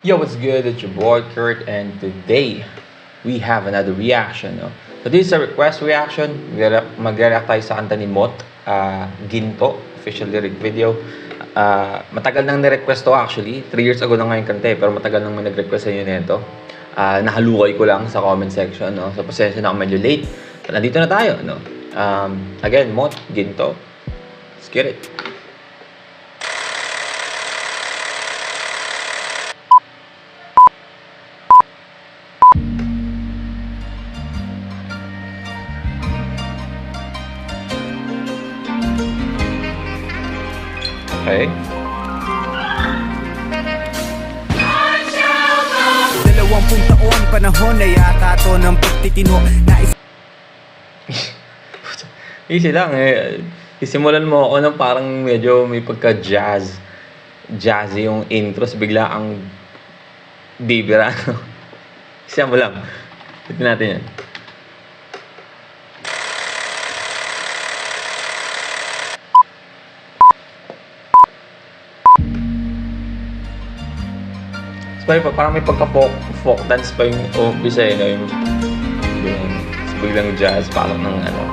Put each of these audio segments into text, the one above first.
Yo, what's good? It's your boy Kurt, and today we have another reaction. No? So this is a request reaction. Magre-react tayo sa kanta ni Mot, Ginto, official lyric video. Matagal nang ni-request to actually. 3 years ago na nga yung kanta pero matagal nang may nag-request sa inyo nito. Nahalukay ko lang sa comment section. No? So pasensya na ako medyo late. But nandito na tayo. No? Again, Mot, Ginto. Let's get it. Okay. Dalawampung taon panahon na yata to ng pagtitino. Easy lang eh. Isimulan mo ako ng parang medyo may jazzy yung intros, bigla ang bibira. Isa mo lang. Tignan natin yan. Parang may pagka-folk dance pa yung umpisa eh, no? yung biglang jazz, parang ng ano.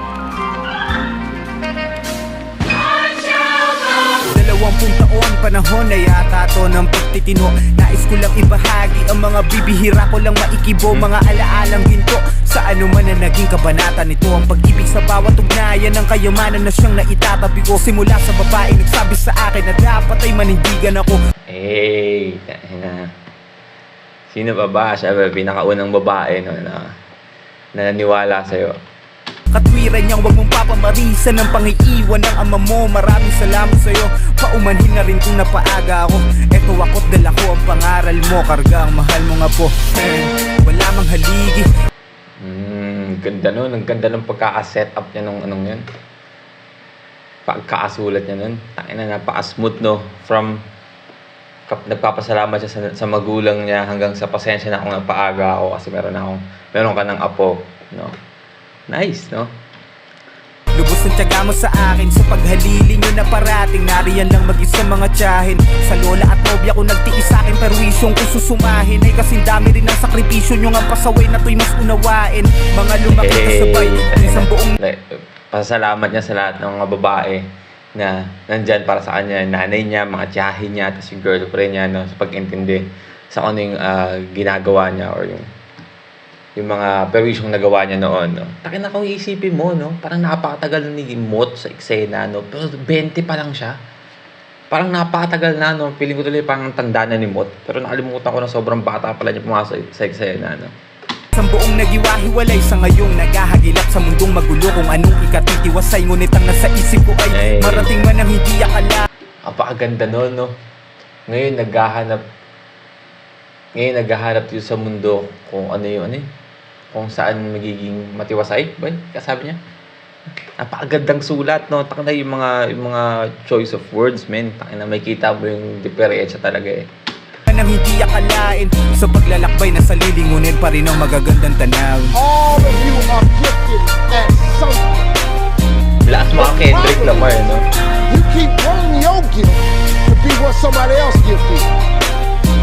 Dalawampung taon panahon na yata to ng pagtitino. Nais ko lang ibahagi ang mga bibihira ko lang maikibo, mga alaalang ginto sa ano man na naging kabanata nito. Ang pag-ibig sa bawat ugnayan ng kayamanan na siyang naitatabi ko. Simula sa babae nagsabi sa akin na dapat ay manindigan ako. Hey, na. Sino pa ba? Siya ba pinakaunang babae no, na naniniwala sa'yo? Katwiran niyang wag mong papamarisan ng pangiiwan ng ama mo. Maraming salamat sa'yo, paumanhin na rin kung napaaga ako. Eto ako't dala ko ang pangaral mo, karga ang mahal mo nga po. Wala mang haligi. Ganda nun, ang ganda ng pagka-set up niya nung anong yan. Pagkakasulat niya nun. Tangina, napaka-smooth no, from nagpapasalamat siya sa magulang niya hanggang sa pasensya na akong napaaga ako kasi meron ka ng apo, no? Nice, no? Lubos ng tiyaga mo sa akin sa paghalili nyo na parating. Nariyan lang mag-isa mga tiyahin. Sa lola at nobya ko nagtiis sa akin perwisyong kung susumahin. Ay kasing dami rin ang sakripisyo nyo nga pasaway na to'y mas unawain. Mga lumaki na sabay, isang buong pasalamat niya sa lahat ng mga babae na nandyan para sa kanya, nanay niya, mga tiyahin niya, tapos yung girlfriend niya, no, sa pag-intindi sa ano yung ginagawa niya or yung mga perwisyong nagawa niya noon, no. Takin na kung iisipin mo, no, parang napakatagal ni Mot sa eksena, no, pero 20 pa lang siya. Parang napakatagal na, no, feeling ko tuloy parang tanda na ni Mot, pero nakalimutan ko na sobrang bata pala niya pumasok sa eksena, no. Isang buong nagiwahiwalay sa ngayong naghahagilap sa mundong magulo. Kung anong ikatitiwasay, ngunit ang nasa isip ko ay marating man ang hindi akala. Napakaganda nun, no. Ngayon naghahanap yun sa mundo kung ano yung kung saan magiging matiwasay ba kasabi niya. Napakagandang sulat, no. Takina yung mga choice of words, men. Takina makita mo yung diferensya talaga eh. Nang hindi akalain sa paglalakbay na sa lilingunin pa rin ang magagandang tanaw. All of you are gifted at something. Last mga Kendrick Lamar, no? You keep wanting your gift to be what somebody else gifted.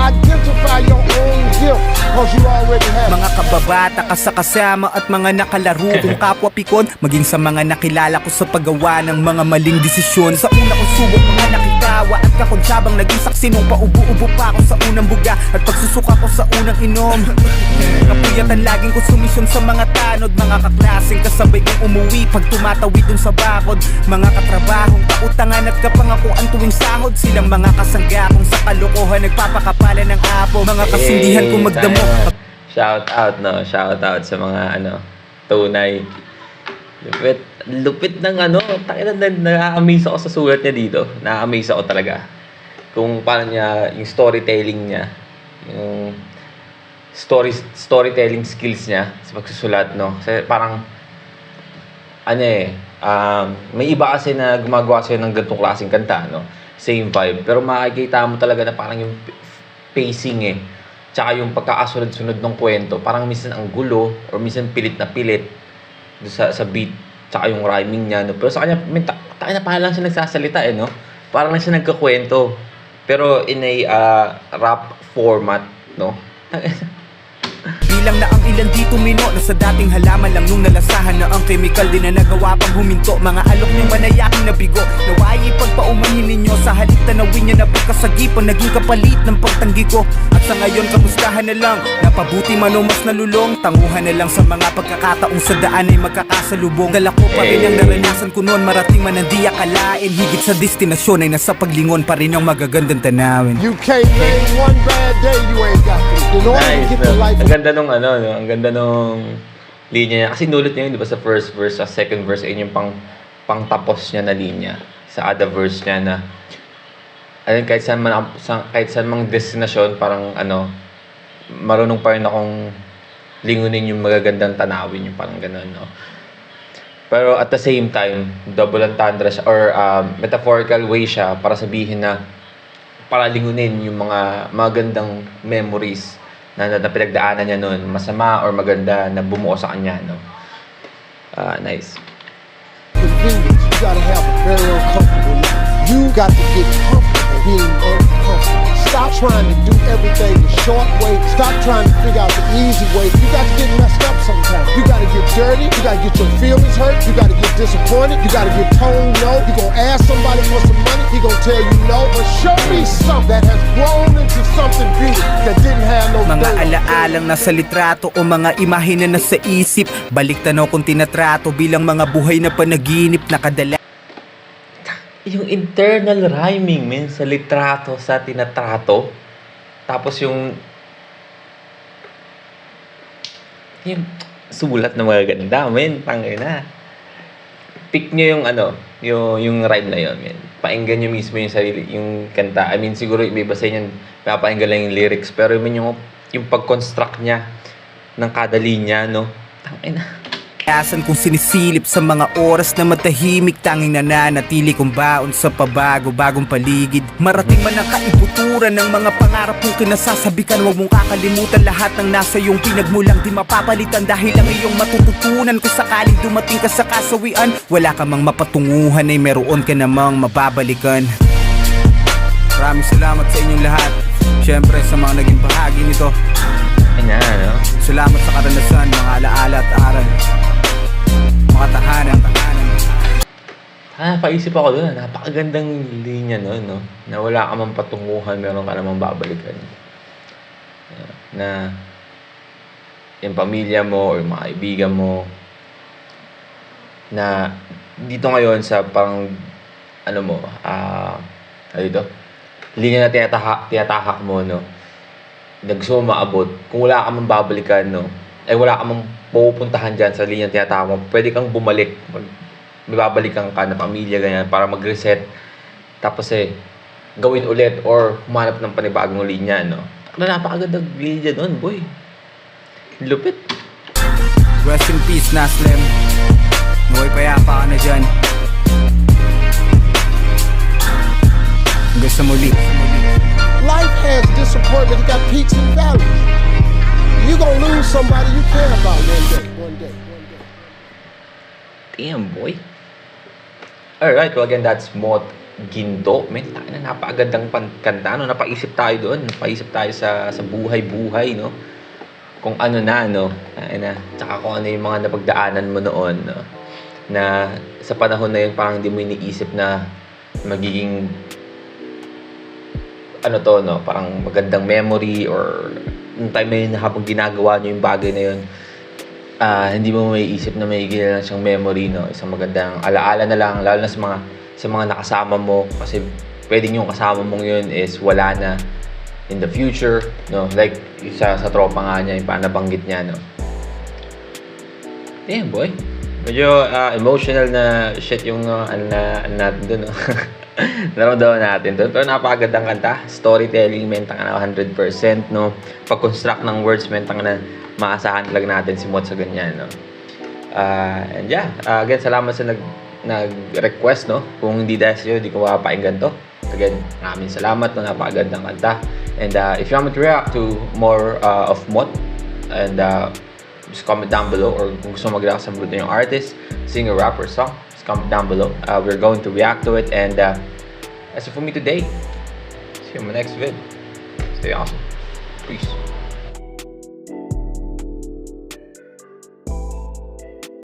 Identify your own gift because you already have. Mga kababata ka sa kasama at mga nakalaro kong kapwa pikon, maging sa mga nakilala ko sa paggawa ng mga maling desisyon. Sa una kong subok mga nakitawa at kakonsyabang naging saksi nung paubo-ubo pa ako sa unang buga at pagsusuka ko sa unang inom. Kapuyatan laging ko sumisyon sa mga tanod, mga kaklaseng kasabay kong umuwi pag tumatawid dun sa bakod. Mga katrabahong kautangan at kapangakuan tuwing sahod, silang mga kasangga kong sa kalokohan nagpapakapala ng apo. Mga kasindihan kong magdamo. Shout out, no? Shout out sa mga tunay. Lupit ng na-amaze ako sa sulat niya dito. Na-amaze ako talaga. Kung paano niya, yung storytelling niya, yung storytelling skills niya sa pagsusulat, no? Kasi parang may iba kasi na gumagawa sa'yo ng ganitong klaseng kanta, no? Same vibe. Pero makikita mo talaga na parang yung pacing tsaka yung pagkakasunod-sunod ng kwento, parang minsan ang gulo or minsan pilit na pilit sa beat tsaka yung rhyming niya, no? Pero sa kanya, tayo na parang lang siya nagsasalita, no? Parang lang siya nagkakwento. Pero in a rap format no? Bilang na ang ilan dito mino na sa dating halaman lang nung nalasahan na ang chemical din na nagawa pang huminto. Mga alok ng manayaking na bigo, naway ipagpaumanhin ninyo sa halip tanawin niya na pagkasagipan, naging kapalit ng pagtanggi ko. At sa ngayon kamustahan na lang, napabuti man o mas nalulong, tanguhan na lang sa mga pagkakataong sa daan ay magkakasalubong. Dala ko pa rin ang naranasan ko noon, marating man ang di akalain, higit sa destinasyon ay nasa paglingon pa rin ang magagandang tanawin. You can't name one bad day you ain't got through. In order to Nice, get the no? life Ang ganda nung ano, no? Ang ganda nung linya niya. Kasi nulit niya yun, di ba, sa first verse, sa second verse, ayun yung pang tapos niya na linya. Sa other verse niya na, ayun, kahit saan mang destinasyon, parang ano, marunong pa rin akong lingunin yung magagandang tanawin, yung parang gano'n, no? Pero at the same time, double entendre siya, or metaphorical way siya para sabihin na, para lingunin yung mga magandang memories na pinagdaanan niya noon, masama or maganda na bumuo sa kanya, no? Nice. convenience. You gotta have a very uncomfortable life. You got to get comfortable being uncomfortable. Stop trying to do everything the short way. Stop trying to figure out the easy way. You got to get messed up sometimes. You got to get dirty. You got to get your feelings hurt. You got to get disappointed. You got to get told no. You gonna ask somebody for some money. He gonna tell you no. But show me something that has grown into something beautiful that didn't have no Mga dirt. alaalang nasa litrato o mga imahe na nasa isip, balik tanaw kung tinatrato bilang mga buhay na panaginip na kadala. Yung internal rhyming, men, sa litrato, sa tinatrato. Tapos yung sulat na magaganda, men. Tangina. Pick nyo yung ano, yung rhyme na yun, men. Painggan nyo mismo yung sarili, yung kanta. I mean, siguro iba sa inyo, papainggan lang yung lyrics. Pero yung pag-construct niya ng kada linya, no? Tangina. Asan kung sinisilip sa mga oras na matahimik, tanging nananatili kong baon sa pabago-bagong paligid. Marating man ang kaibuturan ng mga pangarap kong kinasasabikan, huwag mong kakalimutan lahat ng nasa iyong pinagmulang di mapapalitan dahil ang iyong matututunan kung sakaling dumating ka sa kasawian. Wala ka mang mapatunguhan ay meron ka namang mababalikan. Maraming salamat sa inyong lahat. Siyempre sa mga naging bahagi nito. Ay na, no? Salamat sa karanasan, mga alaala at aral. Mga tahanan. Paisip ako doon, napakagandang linya noon, no? Na wala ka mang patunguhan, meron ka namang babalikan. Na yung pamilya mo or yung mga kaibigan mo na dito ngayon sa parang ano mo, dito, linya na tinatahak mo, no? Nagso maabot. Kung wala ka mang babalikan, no? Ay wala ka mang pupuntahan dyan sa linya tinatahak mo, pwede kang bumalik. May babalikan ka na pamilya, ganyan, para mag-reset. Tapos gawin ulit or humanap ng panibagong linya, no? Napakagandang linya doon, boy. Lupit. Rest in peace, Naslem. Naway payapa ka na dyan. Hanggang sa muli. Life has disappointment. It got peaks and valleys. You gonna lose somebody you care about one day. Damn, boy. Alright, well again, that's Mot Ginto. Men, napakagandang kanta, no? Napaisip tayo doon. Napaisip tayo sa buhay-buhay, no? Kung ano na, no? Tsaka kung ano yung mga napagdaanan mo noon, no? Na sa panahon na yun, parang hindi mo iniisip na magiging ano to, no? Parang magandang memory or yung time na yun habang ginagawa nyo yung bagay na yun, hindi mo maiisip na may lang siyang memory, no? Isang magandang alaala na lang, lalo na sa mga nakasama mo, kasi pwedeng yung kasama mong yun is wala na in the future, no? Like sa tropa nga niya, yung nabanggit niya, no? Damn, boy. Medyo emotional na shit yung natin dun, no? Naramdaman natin doon. Pero napakagandang kanta. Storytelling, mentang na 100%, no? Pag-construct ng words, mentang na maasahan lang natin si Mot sa ganyan, no? And yeah, again, salamat sa nag-request, no? Kung hindi dahil sa'yo, hindi ko mapapakinggan to. Again, maraming salamat, no? Napakagandang kanta. And if you want me to react to more of Mot, and just comment down below, or kung gusto mag-react sa mga yung artist, singer, rapper, song, just comment down below. We're going to react to it. And that's it for me today. See you in my next vid. Stay awesome. Peace.